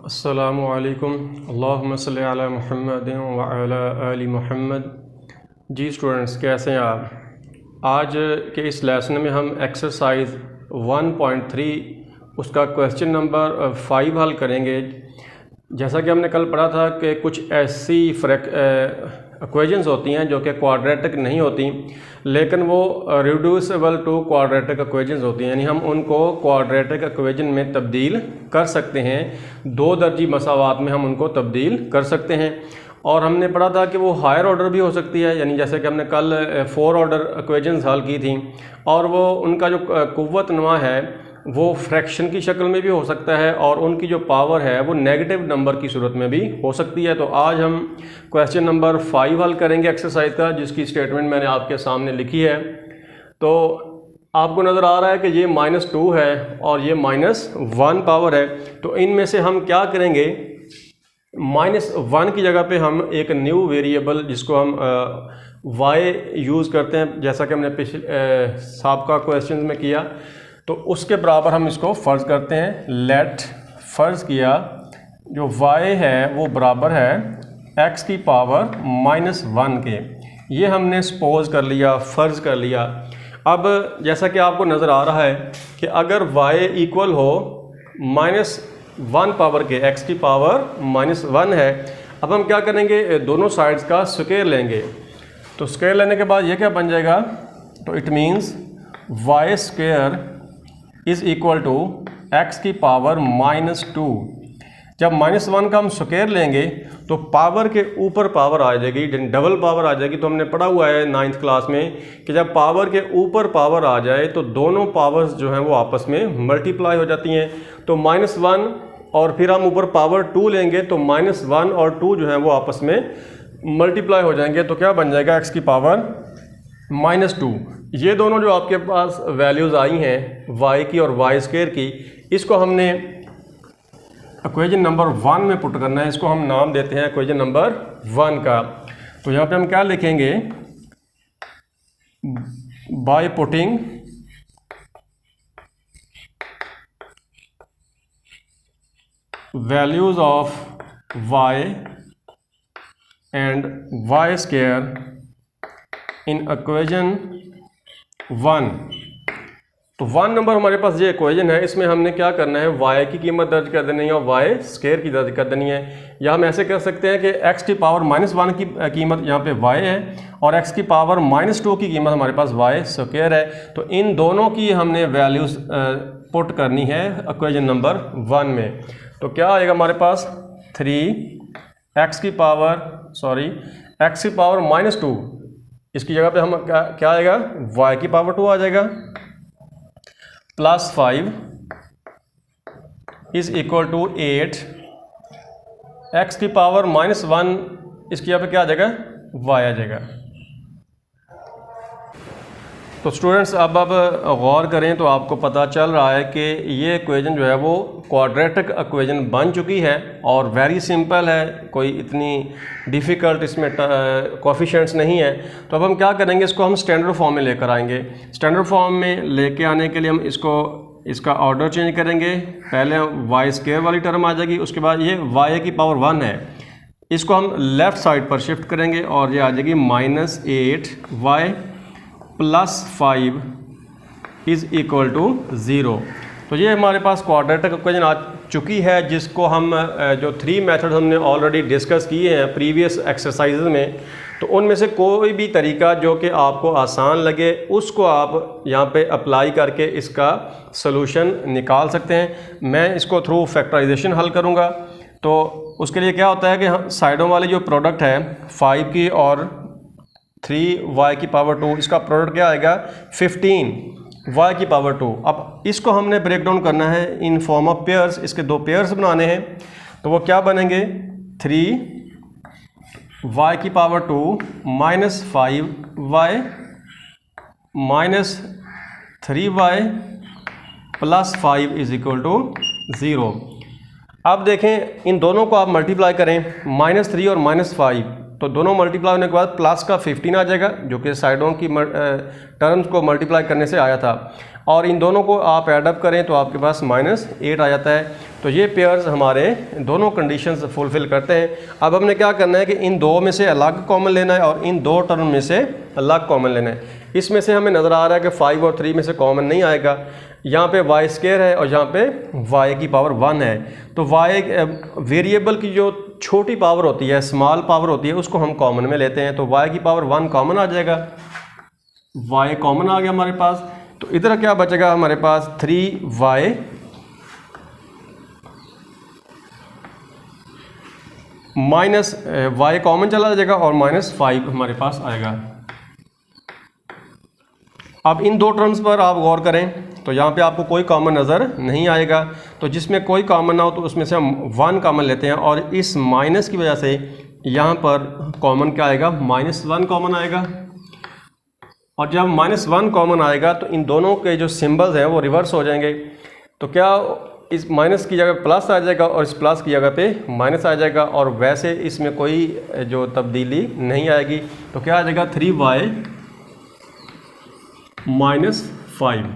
अस्सलामु अलैकुम अल्लाहुम्मा सल्लि अला मुहम्मदिन व अला आलि मुहम्मद। जी स्टूडेंट्स, कैसे हैं आप। आज के इस लेसन में हम एक्सरसाइज 1.3 उसका क्वेश्चन नंबर 5 हल करेंगे। जैसा कि हमने कल पढ़ा था कि कुछ ऐसी इक्वेशंस होती हैं जो कि क्वाड्रेटिक नहीं होती, लेकिन वो रिड्यूसिबल टू क्वाड्रेटिक इक्वेशंस होती हैं, यानी हम उनको क्वाड्रेटिक इक्वेशन में तब्दील कर सकते हैं। दो दर्जी मसावात में हम उनको तब्दील कर सकते हैं। और हमने पढ़ा था कि वो हायर ऑर्डर भी हो सकती है, यानी जैसे कि हमने कल 4 ऑर्डर इक्वेशंस हल की थी, और वो उनका जो कुव्वत नुमा है वो फ्रैक्शन की शक्ल में भी हो सकता है, और उनकी जो पावर है वो नेगेटिव नंबर की सूरत में भी हो सकती है। तो आज हम क्वेश्चन नंबर 5 हल करेंगे एक्सरसाइज का, जिसकी स्टेटमेंट मैंने आपके सामने लिखी है। तो आपको नज़र आ रहा है कि ये -2 है और ये -1 पावर है। तो इनमें से हम क्या करेंगे, -1 की जगह पे हम एक न्यू वेरिएबल जिसको हम y यूज़ करते हैं, जैसा कि हमने पिछले साबका क्वेश्चन में किया, तो उसके बराबर हम इसको फ़र्ज़ करते हैं। लेट फ़र्ज़ किया जो y है वो बराबर है x की पावर -1 के। ये हमने सपोज कर लिया, फ़र्ज़ कर लिया। अब जैसा कि आपको नज़र आ रहा है कि अगर y इक्वल हो -1 पावर के, x की पावर -1 है। अब हम क्या करेंगे, दोनों साइड्स का स्क्वायर लेंगे। तो स्क्वायर लेने के बाद ये क्या बन जाएगा, तो it means y square is equal to x की पावर -2। जब -1 का हम स्क्वायर लेंगे तो पावर के ऊपर पावर आ जाएगी, डबल पावर आ जाएगी। तो हमने पढ़ा हुआ है 9th क्लास में कि जब पावर के ऊपर पावर आ जाए तो दोनों पावर्स जो हैं वो आपस में मल्टीप्लाई हो जाती हैं। तो -1 और फिर हम ऊपर पावर 2 लेंगे तो -1 और 2 जो है वो आपस में मल्टीप्लाई हो जाएंगे। तो क्या बन जाएगा, x की पावर -2। ये दोनों जो आपके पास वैल्यूज़ आई हैं y की और y स्क्वायर की, इसको हमने इक्वेशन नंबर 1 में पुट करना है। इसको हम नाम देते हैं इक्वेशन नंबर 1 का। तो यहाँ पे हम क्या लिखेंगे, by putting values of y and y square in equation 1। तो 1 नंबर हमारे पास ये इक्वेशन है, इसमें हमने क्या करना है, y की कीमत दर्ज कर देनी है और y स्क्वायर की दर्ज कर देनी है। या हम ऐसे कर सकते हैं कि x की पावर -1 की कीमत यहाँ पे y है और x की पावर -2 की कीमत हमारे पास y स्क्वायर है। तो इन दोनों की हमने वैल्यूज़ पुट करनी है इक्वेशन नंबर 1 में। तो क्या आएगा हमारे पास, 3x की पावर -2, इसकी जगह पे हम क्या आएगा, y की पावर 2 आ जाएगा, +5 इज़ इक्वल टू 8, x की पावर -1, इसकी जगह पे क्या आ जाएगा, y आ जाएगा। तो स्टूडेंट्स अब गौर करें तो आपको पता चल रहा है कि ये इक्वेशन जो है वो क्वाड्रेटिक इक्वेशन बन चुकी है और वेरी सिंपल है, कोई इतनी डिफ़िकल्ट इसमें कोएफिशिएंट्स नहीं है। तो अब हम क्या करेंगे, इसको हम स्टैंडर्ड फॉर्म में लेकर आएंगे। स्टैंडर्ड फॉर्म में लेके आने के लिए हम इसका ऑर्डर चेंज करेंगे। पहले y स्क्वायर वाली टर्म आ जाएगी, उसके बाद ये y की पावर 1 है, इसको हम लेफ़्ट साइड पर शिफ्ट करेंगे और ये आ जाएगी -8y +5 इज़ इक्वल टू 0। तो ये हमारे पास क्वाड्रेटिक इक्वेशन आ चुकी है, जिसको हम जो 3 मेथड हमने ऑलरेडी डिस्कस किए हैं प्रीवियस एक्सरसाइजेज में, तो उनमें से कोई भी तरीका जो कि आपको आसान लगे उसको आप यहाँ पे अप्लाई करके इसका सलूशन निकाल सकते हैं। मैं इसको थ्रू फैक्टराइजेशन हल करूँगा। तो उसके लिए क्या होता है कि साइडों वाली जो प्रोडक्ट है 5 की और 3y की पावर 2, इसका प्रोडक्ट क्या आएगा, 15y की पावर 2। अब इसको हमने ब्रेक डाउन करना है इन फॉर्म ऑफ पेयर्स, इसके 2 पेयर्स बनाने हैं। तो वो क्या बनेंगे, 3y की power 2 -5y -3y +5 is equal to 0। अब देखें इन दोनों को आप मल्टीप्लाई करें, -3 और -5, तो दोनों मल्टीप्लाई होने के बाद प्लस का 15 आ जाएगा, जो कि साइडों की टर्म्स को मल्टीप्लाई करने से आया था, और इन दोनों को आप एडअप करें तो आपके पास -8 आ जाता है। तो ये पेयर्स हमारे दोनों कंडीशंस फुलफ़िल करते हैं। अब हमने क्या करना है कि इन दो में से अलग कॉमन लेना है और इन दो टर्म में से अलग कॉमन लेना है। इसमें से हमें नज़र आ रहा है कि 5 और 3 में से कॉमन नहीं आएगा। यहाँ पे y स्क्वायर है और यहाँ पे y की पावर 1 है, तो y वेरिएबल की जो छोटी पावर होती है, स्मॉल पावर होती है, उसको हम कॉमन में लेते हैं। तो y की पावर 1 कॉमन आ जाएगा, y कॉमन आ गया हमारे पास। तो इधर क्या बचेगा हमारे पास 3y माइनस y कॉमन चला जाएगा और -5 हमारे पास आएगा। अब इन दो टर्म्स पर आप गौर करें तो यहाँ पे आपको कोई कॉमन नज़र नहीं आएगा, तो जिसमें कोई कॉमन ना हो तो उसमें से हम 1 कॉमन लेते हैं, और इस माइनस की वजह से यहाँ पर कॉमन क्या आएगा, -1 कॉमन आएगा। और जब -1 कॉमन आएगा तो इन दोनों के जो सिंबल्स हैं वो रिवर्स हो जाएंगे। तो क्या इस माइनस की जगह प्लस आ जाएगा और इस प्लस की जगह पे माइनस आ जाएगा, और वैसे इसमें कोई जो तब्दीली नहीं आएगी। तो क्या आ जाएगा 3y -5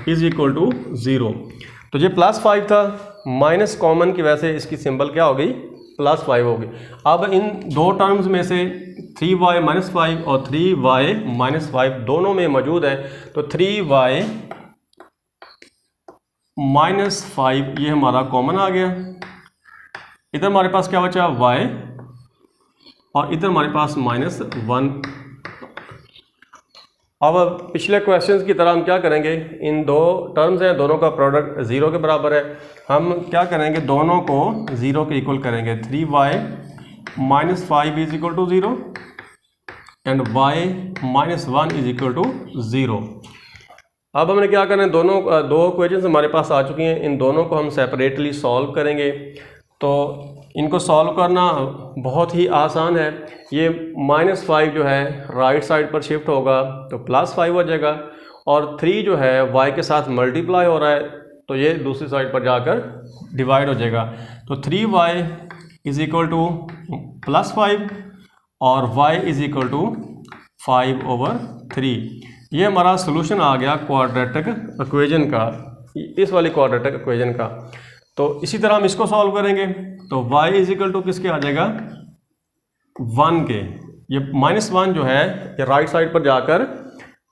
इज इक्वल टू 0। तो ये +5 था, माइनस कॉमन की वजह से इसकी सिंबल क्या हो गई, +5 हो गई। अब इन दो टर्म्स में से 3y -5 और 3y -5 दोनों में मौजूद है, तो 3y -5 ये हमारा कॉमन आ गया। इधर हमारे पास क्या बचा y, और इधर हमारे पास -1। अब पिछले क्वेश्चंस की तरह हम क्या करेंगे, इन दो टर्म्स हैं, दोनों का प्रोडक्ट 0 के बराबर है। हम क्या करेंगे, दोनों को 0 के इक्वल करेंगे। 3y -5 is equal to 0 and y -1 is equal to 0। अब हमने क्या करना है, दो इक्वेशंस हमारे पास आ चुकी हैं, इन दोनों को हम सेपरेटली सॉल्व करेंगे। तो इनको सॉल्व करना बहुत ही आसान है। ये -5 जो है राइट साइड पर शिफ्ट होगा तो +5 हो जाएगा, और 3 जो है y के साथ मल्टीप्लाई हो रहा है तो ये दूसरी साइड पर जाकर डिवाइड हो जाएगा। तो 3y इज इक्वल टू +5 और y इज इक्वल टू 5/3। ये हमारा सोल्यूशन आ गया क्वाड्रेटिक इक्वेशन का, इस वाली क्वाड्रेटिक इक्वेशन का। तो इसी तरह हम इसको सॉल्व करेंगे, तो y इज इक्वल टू किसके आ जाएगा, 1 के। ये -1 जो है ये राइट साइड पर जाकर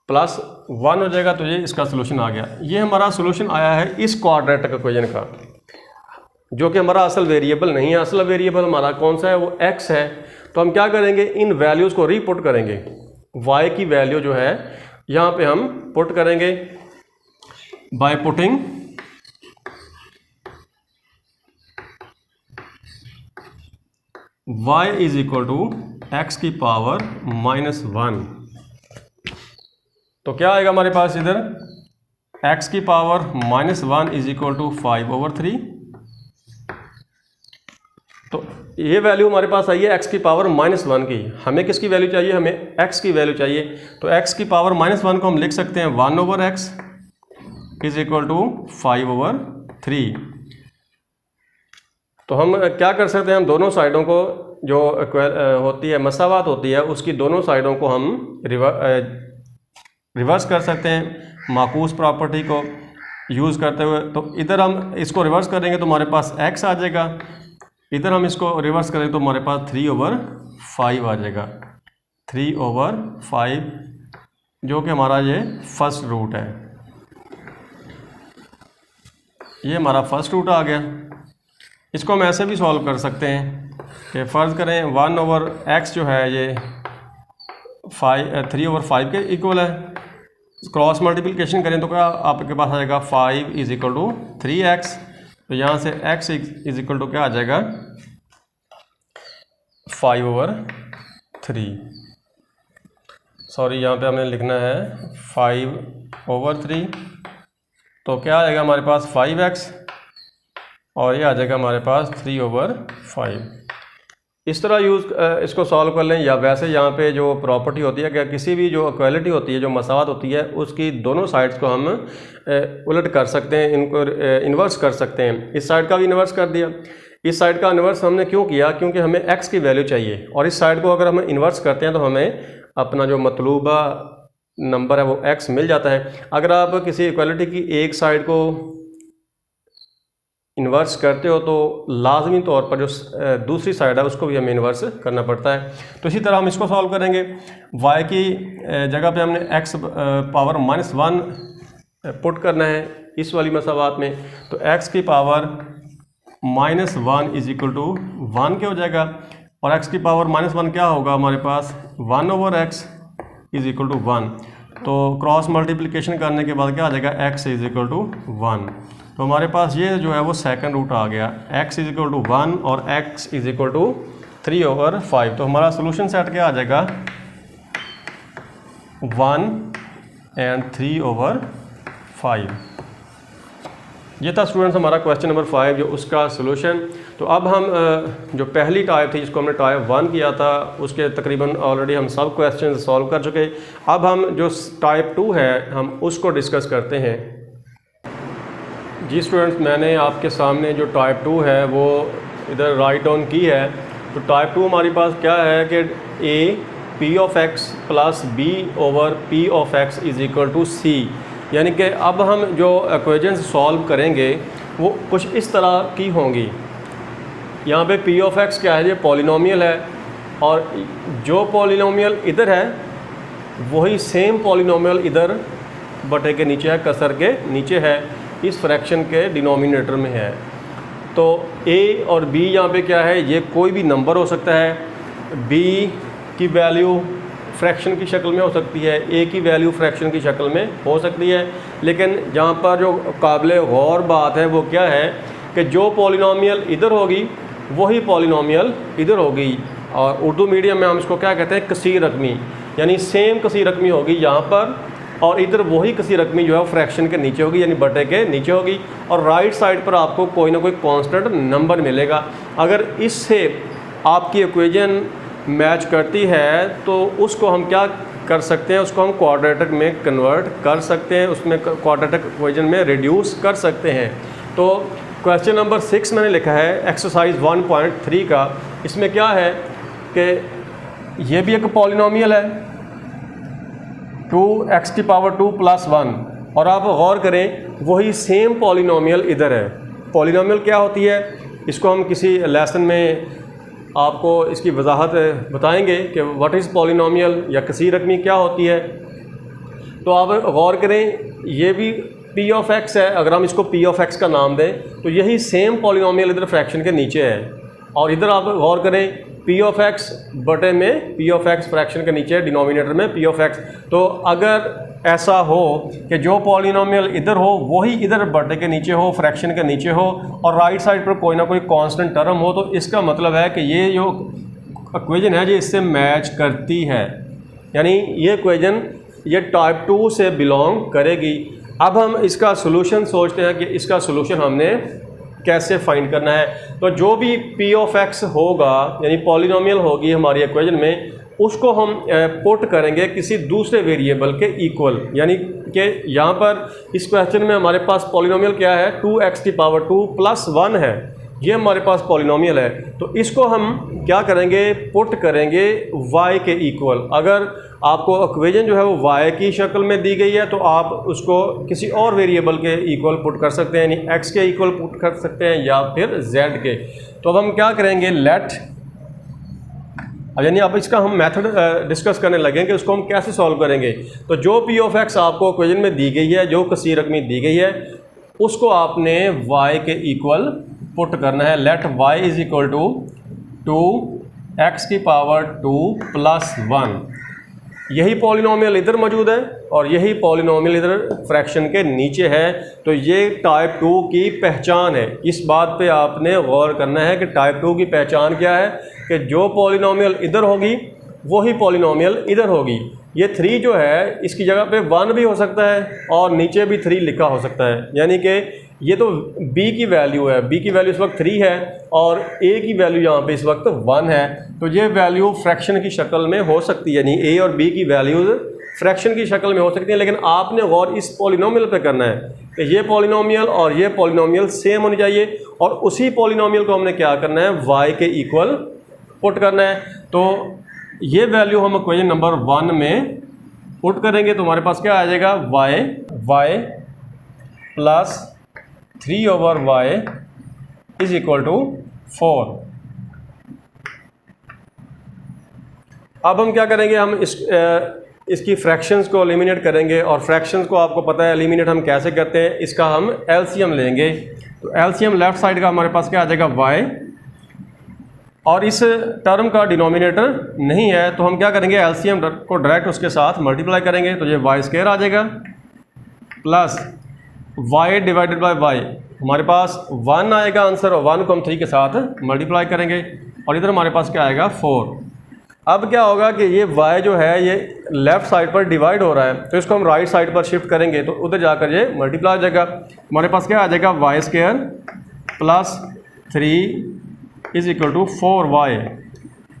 +1 हो जाएगा, तो ये इसका सोल्यूशन आ गया। ये हमारा सोल्यूशन आया है इस क्वाड्रेटिक इक्वेशन का, जो कि हमारा असल वेरिएबल नहीं है। असल वेरिएबल हमारा कौन सा है, वो x है। तो हम क्या करेंगे, इन वैल्यूज़ को रीपुट करेंगे। y की वैल्यू जो है यहाँ पे हम पुट करेंगे by putting y is equal to x की पावर -1। तो क्या आएगा हमारे पास इधर, x की पावर -1 इज इक्वल टू 5/3। तो ये वैल्यू हमारे पास आई है x की पावर -1 की। हमें किसकी वैल्यू चाहिए, हमें x की वैल्यू चाहिए। तो x की पावर -1 को हम लिख सकते हैं 1/x इज इक्वल टू 5/3। तो हम क्या कर सकते हैं, हम दोनों साइडों को जो होती है मसावात होती है, उसकी दोनों साइडों को हम रिवर्स कर सकते हैं माकूस प्रॉपर्टी को यूज़ करते हुए। तो इधर हम इसको रिवर्स करेंगे तो हमारे पास x आ जाएगा, इधर हम इसको रिवर्स करें तो हमारे पास 3/5 आ जाएगा। 3/5 जो कि हमारा ये फर्स्ट रूट है, ये हमारा फर्स्ट रूट आ गया। इसको हम ऐसे भी सॉल्व कर सकते हैं कि फ़र्ज़ करें 1/x जो है ये 3/5 के इक्वल है। क्रॉस मल्टीप्लिकेशन करें तो क्या आपके पास आ जाएगा 5 इज इक्वल टू 3x। तो यहाँ से x इज इक्वल टू क्या आ जाएगा 5/3। सॉरी, यहाँ पे हमने लिखना है 5/3। तो क्या आएगा हमारे पास 5x और ये आ जाएगा हमारे पास 3/5। इस तरह इसको सॉल्व कर लें, या वैसे यहाँ पे जो प्रॉपर्टी होती है कि किसी भी जो इक्वालिटी होती है, जो मसावत होती है, उसकी दोनों साइड्स को हम उलट कर सकते हैं, इनको इन्वर्स कर सकते हैं। इस साइड का भी इन्वर्स कर दिया, इस साइड का इन्वर्स हमने क्यों किया, क्योंकि हमें x की वैल्यू चाहिए, और इस साइड को अगर हम इन्वर्स करते हैं तो हमें अपना जो मतलूबा नंबर है वो x मिल जाता है। अगर आप किसी इक्वालिटी की एक साइड को इन्वर्स करते हो तो लाजमी तौर पर जो दूसरी साइड है उसको भी हमें इन्वर्स करना पड़ता है। तो इसी तरह हम इसको सॉल्व करेंगे। y की जगह पे हमने x पावर -1 पुट करना है इस वाली मसावात में, तो x की पावर -1 इज इक्वल टू 1 क्या हो जाएगा, और x की पावर -1 क्या होगा हमारे पास, 1/x इज इक्वल टू 1। तो क्रॉस मल्टीप्लिकेशन करने के बाद क्या आ जाएगा, x इज इक्वल टू 1। तो हमारे पास ये जो है वो सेकंड रूट आ गया, x इज इक्वल टू 1 और x इज इक्वल टू 3/5। तो हमारा सोल्यूशन सेट क्या आ जाएगा, 1 एंड 3/5। ये था स्टूडेंट्स हमारा क्वेश्चन नंबर 5 जो उसका सोल्यूशन। तो अब हम जो पहली टाइप थी जिसको हमने टाइप 1 किया था उसके तकरीबन ऑलरेडी हम सब क्वेश्चन सॉल्व कर चुके। अब हम जो टाइप 2 है हम उसको डिस्कस करते हैं। जी स्टूडेंट्स, मैंने आपके सामने जो टाइप 2 है वो इधर राइट डाउन की है। तो टाइप 2 हमारे पास क्या है कि a p(x) plus b/p(x) is equal to c, यानी कि अब हम जो इक्वेशंस सॉल्व करेंगे वो कुछ इस तरह की होंगी। यहाँ पे p(x) क्या है, ये पॉलिनोमियल है, और जो पॉलिनोमियल इधर है वही सेम पॉलिनोमियल इधर बटे के नीचे है, कसर के नीचे है, इस फ्रैक्शन के डिनोमिनेटर में है। तो a और b यहाँ पे क्या है, ये कोई भी नंबर हो सकता है। b की वैल्यू फ्रैक्शन की शक्ल में हो सकती है, a की वैल्यू फ्रैक्शन की शक्ल में हो सकती है। लेकिन जहाँ पर जो काबिल गौर बात है वो क्या है कि जो पॉलिनोमियल इधर होगी वही पॉलिनोमियल इधर होगी, और उर्दू मीडियम में हम इसको क्या कहते हैं, कसीर रकमी, यानी सेम कसीर रकमी होगी यहाँ पर, और इधर वही कसीर रकमी जो है फ्रैक्शन के नीचे होगी, यानी बटे के नीचे होगी, और राइट साइड पर आपको कोई ना कोई कांस्टेंट नंबर मिलेगा। अगर इससे आपकी इक्वेशन मैच करती है तो उसको हम क्या कर सकते हैं, उसको हम क्वाड्रेटिक में कन्वर्ट कर सकते हैं, उसमें क्वाड्रेटिक इक्वेशन में रिड्यूस कर सकते हैं। तो क्वेश्चन नंबर 6 मैंने लिखा है एक्सरसाइज 1.3 का। इसमें क्या है कि ये भी एक पॉलिनोमियल है 2x की पावर 2 प्लस 1, और आप गौर करें वही सेम पॉलिनोमियल इधर है। पॉलिनोमियल क्या होती है, इसको हम किसी लेसन में आपको इसकी वजाहत बताएंगे कि व्हाट इज़ पॉलिनोमियल या कसीर रकमी क्या होती है। तो आप गौर करें ये भी p(x) है, अगर हम इसको p(x) का नाम दें तो यही सेम पॉलिनोमियल इधर फ्रैक्शन के नीचे है, और इधर आप गौर करें p(x) बटे में p(x) फ्रैक्शन के नीचे डिनोमिनेटर में p(x). तो अगर ऐसा हो कि जो पॉलिनोमियल इधर हो वही इधर बटे के नीचे हो, फ्रैक्शन के नीचे हो, और राइट साइड पर कोई ना कोई कांस्टेंट टर्म हो, तो इसका मतलब है कि ये जो इक्वेशन है ये इससे मैच करती है, यानी ये इक्वेशन ये टाइप 2 से बिलोंग करेगी। अब हम इसका सोल्यूशन सोचते हैं कि इसका सोल्यूशन हमने कैसे फाइंड करना है। तो जो भी p(x) होगा यानी पॉलिनोमियल होगी हमारी इक्वेशन में, उसको हम पुट करेंगे किसी दूसरे वेरिएबल के इक्वल, यानी कि यहाँ पर इस क्वेश्चन में हमारे पास पॉलिनोमियल क्या है, 2x की पावर 2 प्लस 1 है, ये हमारे पास पॉलिनोमियल है। तो इसको हम क्या करेंगे, पुट करेंगे y के इक्वल। अगर आपको इक्वेशन जो है वो y की शक्ल में दी गई है तो आप उसको किसी और वेरिएबल के इक्वल पुट कर सकते हैं, यानी x के इक्वल पुट कर सकते हैं या फिर z के। तो अब हम क्या करेंगे, लेट, यानी अब इसका हम मेथड डिस्कस करने लगेंगे कि उसको हम कैसे सॉल्व करेंगे। तो जो p(x) आपको इक्वेशन में दी गई है, जो कसीर रकमी दी गई है, उसको आपने y के इक्वल पुट करना है। Let y is equal to 2x की पावर 2 प्लस 1। यही पॉलिनोमियल इधर मौजूद है और यही पॉलिनोमियल इधर फ्रैक्शन के नीचे है। तो ये टाइप 2 की पहचान है। इस बात पे आपने गौर करना है कि टाइप 2 की पहचान क्या है, कि जो पॉलिनोमियल इधर होगी वही पॉलिनोमियल इधर होगी। ये 3 जो है इसकी जगह पे 1 भी हो सकता है और नीचे भी 3 लिखा हो सकता है, यानी कि ये तो b की वैल्यू है, b की वैल्यू इस वक्त 3 है और a की वैल्यू यहाँ पे इस वक्त 1 है। तो ये वैल्यू फ्रैक्शन की शक्ल में हो सकती है, यानी a और b की वैल्यूज़ फ्रैक्शन की शक्ल में हो सकती हैं, लेकिन आपने गौर इस पॉलिनोमियल पे करना है कि ये पॉलिनोमियल और ये पॉलिनोमियल सेम होनी चाहिए, और उसी पॉलिनोमियल को हमने क्या करना है, y के इक्वल पुट करना है। तो ये वैल्यू हम इक्वेशन नंबर 1 में पुट करेंगे तो हमारे पास क्या आ जाएगा, y plus 3/y is equal to 4। अब हम क्या करेंगे, हम इसकी फ्रैक्शंस को एलिमिनेट करेंगे, और फ्रैक्शंस को आपको पता है एलिमिनेट हम कैसे करते हैं, इसका हम एलसीएम लेंगे। तो एलसीएम लेफ्ट साइड का हमारे पास क्या आ जाएगा, y, और इस टर्म का डिनोमिनेटर नहीं है तो हम क्या करेंगे, एलसीएम को डायरेक्ट उसके साथ मल्टीप्लाई करेंगे, तो ये y स्क्वायर आ जाएगा plus y divided by y, हमारे पास 1 आएगा आंसर, और 1 को हम 3 के साथ मल्टीप्लाई करेंगे, और इधर हमारे पास क्या आएगा 4। अब क्या होगा कि ये y जो है ये लेफ़्ट साइड पर डिवाइड हो रहा है, तो इसको हम राइट साइड पर शिफ्ट करेंगे तो उधर जाकर ये मल्टीप्लाई हो जाएगा। हमारे पास क्या आ जाएगा, y square plus 3 is equal to 4y।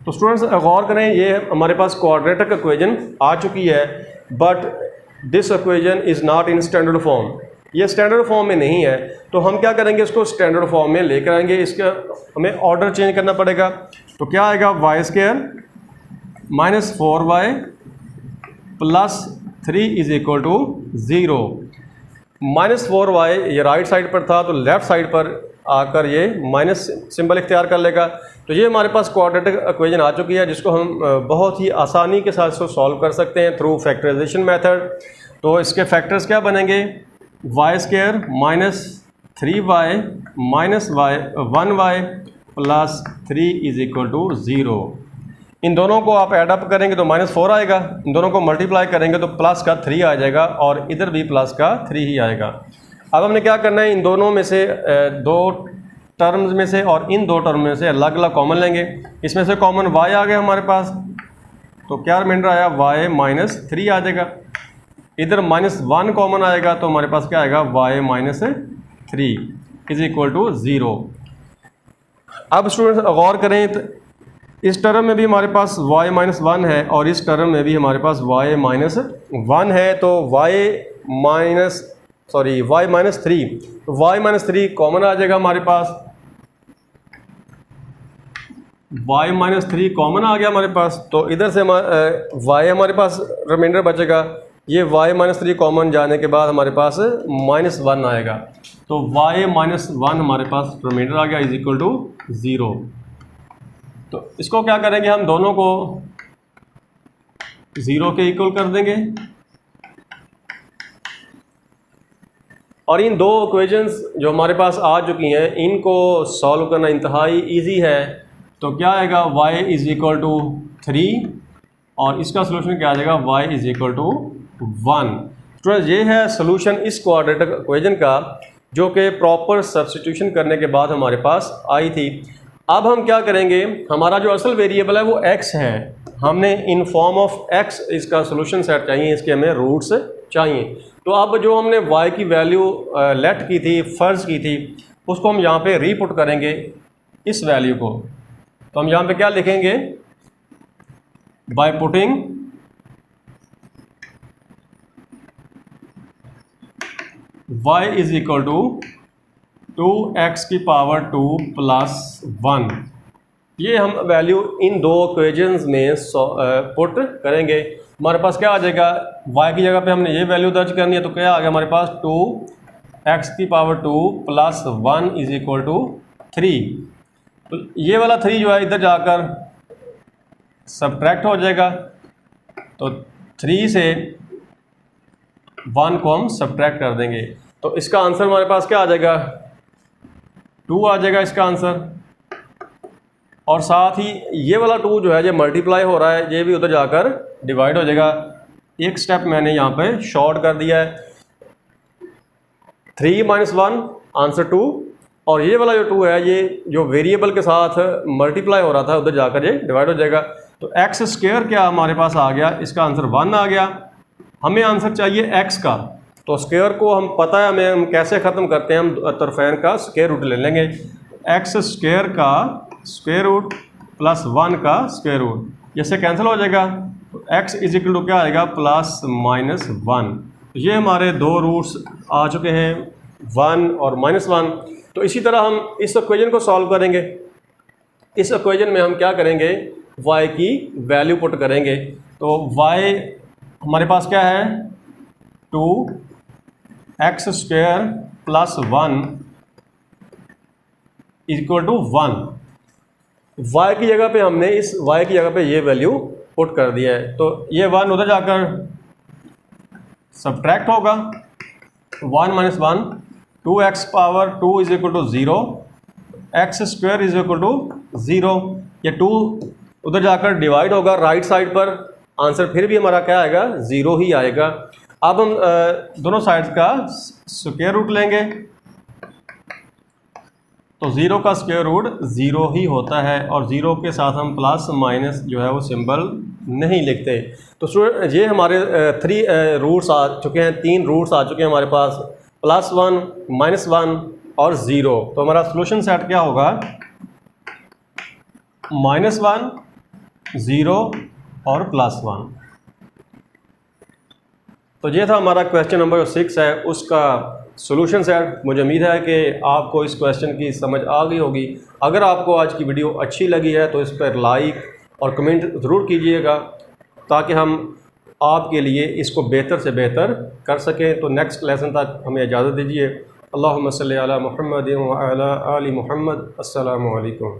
तो स्टूडेंट्स गौर करें, ये हमारे पास क्वाड्रेटिक इक्वेशन आ चुकी है, but this equation is not in standard form, ये स्टैंडर्ड फॉर्म में नहीं है। तो हम क्या करेंगे, इसको स्टैंडर्ड फॉर्म में लेकर आएंगे, इसका हमें ऑर्डर चेंज करना पड़ेगा। तो क्या आएगा, y square minus 4y plus 3 is equal to 0। Minus 4y ये राइट साइड पर था, तो लेफ़्ट साइड पर आकर ये माइनस सिंबल इख्तियार कर लेगा। तो ये हमारे पास क्वाड्रेटिक इक्वेशन आ चुकी है, जिसको हम बहुत ही आसानी के साथ इसको सॉल्व कर सकते हैं थ्रू फैक्टराइजेशन मेथड। तो इसके फैक्टर्स क्या बनेंगे, y square minus 3y minus 1y plus 3 is equal to 0। इन दोनों को आप ऐड अप करेंगे तो -4 आएगा, इन दोनों को मल्टीप्लाई करेंगे तो प्लस का 3 आ जाएगा, और इधर भी प्लस का 3 ही आएगा। अब हमने क्या करना है, इन दोनों में से दो टर्म्स में से और इन दो टर्म में से अलग अलग कॉमन लेंगे। इसमें से कॉमन y आ गया हमारे पास, तो क्या रिमाइंडर आया, y माइनस 3 आ जाएगा। इधर -1 कॉमन आएगा तो हमारे पास क्या आएगा, y minus 3 is equal to 0। अब स्टूडेंट्स गौर करें, तो इस टर्म में भी हमारे पास y माइनस 1 है, और इस टर्म में भी हमारे पास y माइनस 1 है। तो y माइनस 3, तो y माइनस 3 कॉमन आ जाएगा हमारे पास, y माइनस 3 कॉमन आ गया हमारे पास। तो इधर से y हमारे पास रिमाइंडर बचेगा, ये y माइनस 3 कॉमन जाने के बाद हमारे पास -1 आएगा, तो y माइनस 1 हमारे पास रिमाइंडर आ गया इज इक्वल टू 0। तो इसको क्या करेंगे, हम दोनों को 0 के इक्वल कर देंगे, और इन दो इक्वेशंस जो हमारे पास आ चुकी हैं इनको सॉल्व करना इंतहाई इजी है। तो क्या आएगा, y इज इक्वल टू 3, और इसका सोल्यूशन क्या आ जाएगा, y is equal to 1। Students ये है सोल्यूशन इस क्वाड्रेटिक इक्वेशन का, जो कि प्रॉपर सब्स्टिट्यूशन करने के बाद हमारे पास आई थी। अब हम क्या करेंगे, हमारा जो असल वेरिएबल है वो x है, हमने इन फॉर्म ऑफ x इसका सोल्यूशन सेट चाहिए, इसके हमें रूट्स चाहिए। तो अब जो हमने y की वैल्यू लेट की थी, फ़र्ज़ की थी, उसको हम यहाँ पे रीपुट करेंगे इस वैल्यू को। तो हम यहाँ पे क्या लिखेंगे, by putting y is equal to 2x की पावर 2 प्लस 1। ये हम वैल्यू इन दो इक्वेशंस में पुट करेंगे। हमारे पास क्या आ जाएगा, y की जगह पे हमने ये वैल्यू दर्ज करनी है, तो क्या आ गया हमारे पास 2x की power 2 plus 1 is equal to 3। तो ये वाला 3 जो है इधर जाकर सब्ट्रैक्ट हो जाएगा, तो 3 से 1 को हम सब्ट्रैक्ट कर देंगे, तो इसका आंसर हमारे पास क्या आ जाएगा, 2 आ जाएगा इसका आंसर। और साथ ही ये वाला 2 जो है ये मल्टीप्लाई हो रहा है, ये भी उधर जाकर डिवाइड हो जाएगा। एक स्टेप मैंने यहाँ पे शॉर्ट कर दिया है, 3 - 1 आंसर 2, और ये वाला जो 2 है ये जो वेरिएबल के साथ मल्टीप्लाई हो रहा था उधर जाकर ये डिवाइड हो जाएगा। तो एक्स स्क्वायर क्या हमारे पास आ गया, इसका आंसर 1 आ गया। हमें आंसर चाहिए एक्स का, तो स्क्वायर को हम पता है हमें, हम कैसे ख़त्म करते हैं, हम तरफैन का स्क्वायर रूट ले लेंगे। एक्स स्क्वायर का स्क्वायर रूट प्लस 1 का स्क्वायर रूट, इससे कैंसिल हो जाएगा, तो x इज इक्वल टू क्या आएगा, प्लस माइनस 1। ये हमारे दो रूट्स आ चुके हैं, 1 और -1। तो इसी तरह हम इस इक्वेशन को सॉल्व करेंगे। इस इक्वेशन में हम क्या करेंगे, y की वैल्यू पुट करेंगे। तो y हमारे पास क्या है, 2x² plus 1 equal to 1। y की जगह पे हमने इस y की जगह पे ये वैल्यू पुट कर दिया है। तो ये 1 उधर जाकर सब्ट्रैक्ट होगा, 1 - 1, 2x power 2 is equal to 0, x² is equal to 0। ये 2 उधर जाकर डिवाइड होगा राइट साइड पर, आंसर फिर भी हमारा क्या आएगा, 0 ही आएगा। अब हम दोनों साइड्स का स्क्वायर रूट लेंगे, तो 0 का स्क्वायर रूट 0 ही होता है, और 0 के साथ हम प्लस माइनस जो है वो सिंबल नहीं लिखते। तो स्टूडेंट ये हमारे 3 रूट्स आ चुके हैं, 3 रूट्स आ चुके हैं हमारे पास, +1, -1 और 0। तो हमारा सोल्यूशन सेट क्या होगा, -1, 0 और +1। तो ये था हमारा क्वेश्चन नंबर 6 है, उसका सॉल्यूशन सेट। मुझे उम्मीद है कि आपको इस क्वेश्चन की समझ आ गई होगी। अगर आपको आज की वीडियो अच्छी लगी है तो इस पर लाइक और कमेंट ज़रूर कीजिएगा, ताकि हम आपके लिए इसको बेहतर से बेहतर कर सकें। तो नेक्स्ट लेसन तक हमें इजाज़त दीजिए। अल्लाहुम्मा सल्ली अला मुहम्मद व अला आलि मुहम्मद। अस्सलामु अलैकुम।